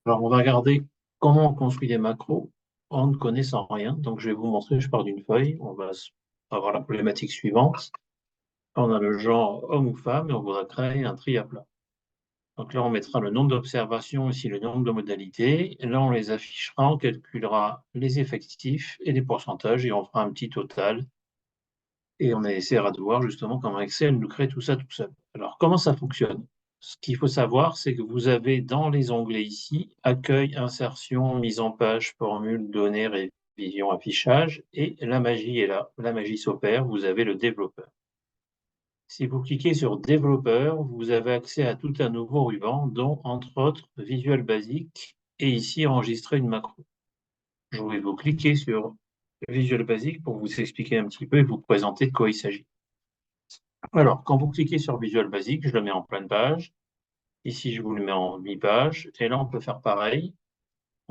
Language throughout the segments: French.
Alors, on va regarder comment on construit des macros en ne connaissant rien. Donc, je vais vous montrer, je pars d'une feuille. Avoir la problématique suivante. On a le genre homme ou femme et on voudra créer un tri à plat. Donc là, on mettra le nombre d'observations, ici le nombre de modalités. Et là, on les affichera, on calculera les effectifs et les pourcentages et on fera un petit total. Et on essaiera de voir justement comment Excel nous crée tout ça tout seul. Alors, comment ça fonctionne? Ce qu'il faut savoir, c'est que vous avez dans les onglets ici, accueil, insertion, mise en page, formule, données, révision, affichage, et la magie est là. La magie s'opère, vous avez le développeur. Si vous cliquez sur développeur, vous avez accès à tout un nouveau ruban, dont entre autres Visual Basic et ici enregistrer une macro. Je vais vous cliquer sur Visual Basic pour vous expliquer un petit peu et vous présenter de quoi il s'agit. Alors, quand vous cliquez sur Visual Basic, je le mets en pleine page. Ici, je vous le mets en mi-page. Et là, on peut faire pareil.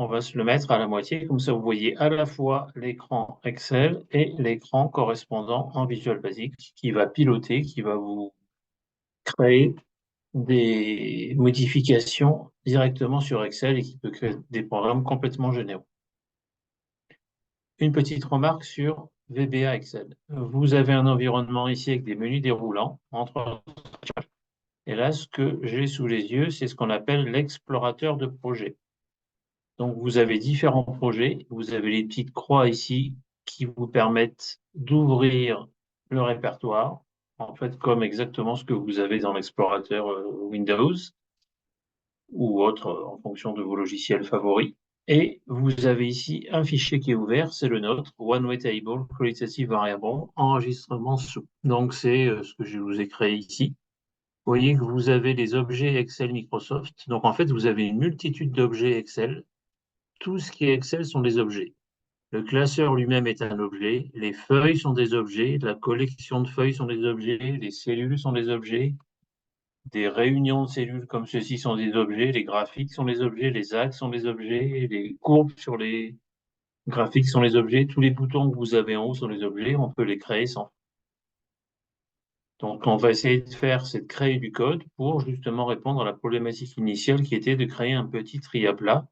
On va se le mettre à la moitié. Comme ça, vous voyez à la fois l'écran Excel et l'écran correspondant en Visual Basic qui va piloter, qui va vous créer des modifications directement sur Excel et qui peut créer des programmes complètement généraux. Une petite remarque sur VBA Excel. Vous avez un environnement ici avec des menus déroulants entre. Et là, ce que j'ai sous les yeux, c'est ce qu'on appelle l'explorateur de projet. Donc, vous avez différents projets. Vous avez les petites croix ici qui vous permettent d'ouvrir le répertoire, en fait, comme exactement ce que vous avez dans l'explorateur Windows ou autre en fonction de vos logiciels favoris. Et vous avez ici un fichier qui est ouvert, c'est le nôtre, One Way Table Qualitative Variable, enregistrement sous. Donc, c'est ce que je vous ai créé ici. Vous voyez que vous avez les objets Excel Microsoft. Donc, en fait, vous avez une multitude d'objets Excel. Tout ce qui est Excel sont des objets. Le classeur lui-même est un objet. Les feuilles sont des objets. La collection de feuilles sont des objets. Les cellules sont des objets. Des réunions de cellules comme ceci sont des objets. Les graphiques sont des objets. Les axes sont des objets. Les courbes sur les graphiques sont les objets. Tous les boutons que vous avez en haut sont des objets. On peut les créer sans. Donc, on va essayer de faire, c'est de créer du code pour justement répondre à la problématique initiale qui était de créer un petit tri à plat.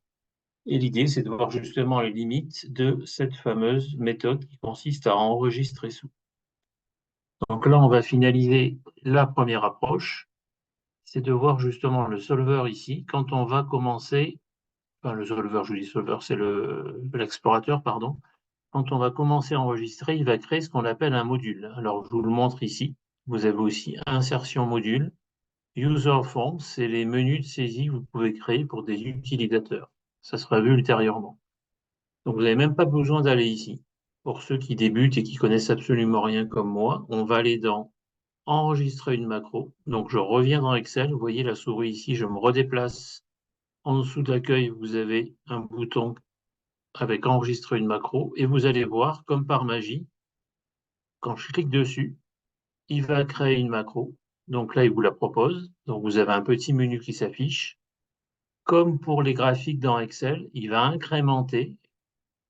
Et l'idée, c'est de voir justement les limites de cette fameuse méthode qui consiste à enregistrer sous. Donc là, on va finaliser la première approche, c'est de voir justement le solver ici. Quand on va commencer, enfin le solver, je dis solver, c'est l'explorateur, pardon. Quand on va commencer à enregistrer, il va créer ce qu'on appelle un module. Alors, je vous le montre ici. Vous avez aussi insertion module. User Forms, c'est les menus de saisie que vous pouvez créer pour des utilisateurs. Ça sera vu ultérieurement. Donc, vous n'avez même pas besoin d'aller ici. Pour ceux qui débutent et qui connaissent absolument rien comme moi, on va aller dans Enregistrer une macro. Donc, je reviens dans Excel. Vous voyez la souris ici, je me redéplace. En dessous de l'accueil, vous avez un bouton avec Enregistrer une macro. Et vous allez voir, comme par magie, quand je clique dessus, il va créer une macro. Donc là, il vous la propose. Donc, vous avez un petit menu qui s'affiche. Comme pour les graphiques dans Excel, il va incrémenter.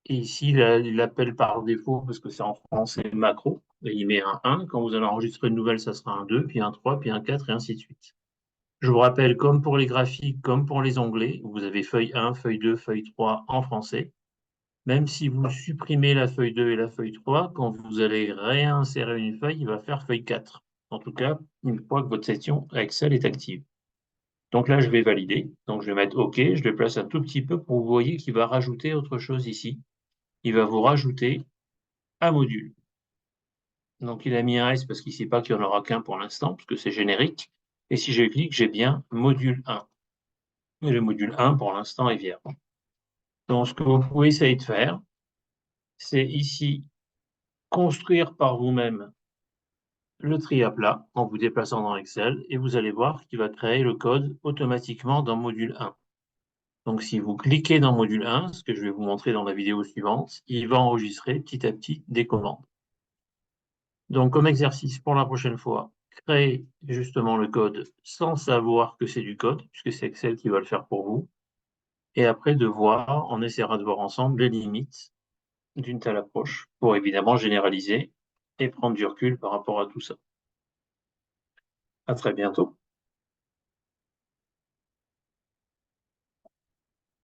Et ici, il l'appelle par défaut, parce que c'est en français macro. Et il met un 1. Quand vous allez enregistrer une nouvelle, ça sera un 2, puis un 3, puis un 4, et ainsi de suite. Je vous rappelle, comme pour les graphiques, comme pour les onglets, vous avez feuille 1, feuille 2, feuille 3 en français. Même si vous supprimez la feuille 2 et la feuille 3, quand vous allez réinsérer une feuille, il va faire feuille 4. En tout cas, une fois que votre session Excel est active. Donc là, je vais valider. Donc je vais mettre OK. Je le place un tout petit peu pour que vous voyez qu'il va rajouter autre chose ici. Il va vous rajouter un module. Donc il a mis un S parce qu'il ne sait pas qu'il n'y en aura qu'un pour l'instant, parce que c'est générique. Et si je clique, j'ai bien module 1. Et le module 1, pour l'instant, est vierge. Donc ce que vous pouvez essayer de faire, c'est ici construire par vous-même le tri à plat en vous déplaçant dans Excel et vous allez voir qu'il va créer le code automatiquement dans module 1. Donc si vous cliquez dans module 1, ce que je vais vous montrer dans la vidéo suivante, il va enregistrer petit à petit des commandes. Donc comme exercice pour la prochaine fois, créez justement le code sans savoir que c'est du code, puisque c'est Excel qui va le faire pour vous. Et après de voir, on essaiera de voir ensemble les limites d'une telle approche pour évidemment généraliser et prendre du recul par rapport à tout ça. À très bientôt.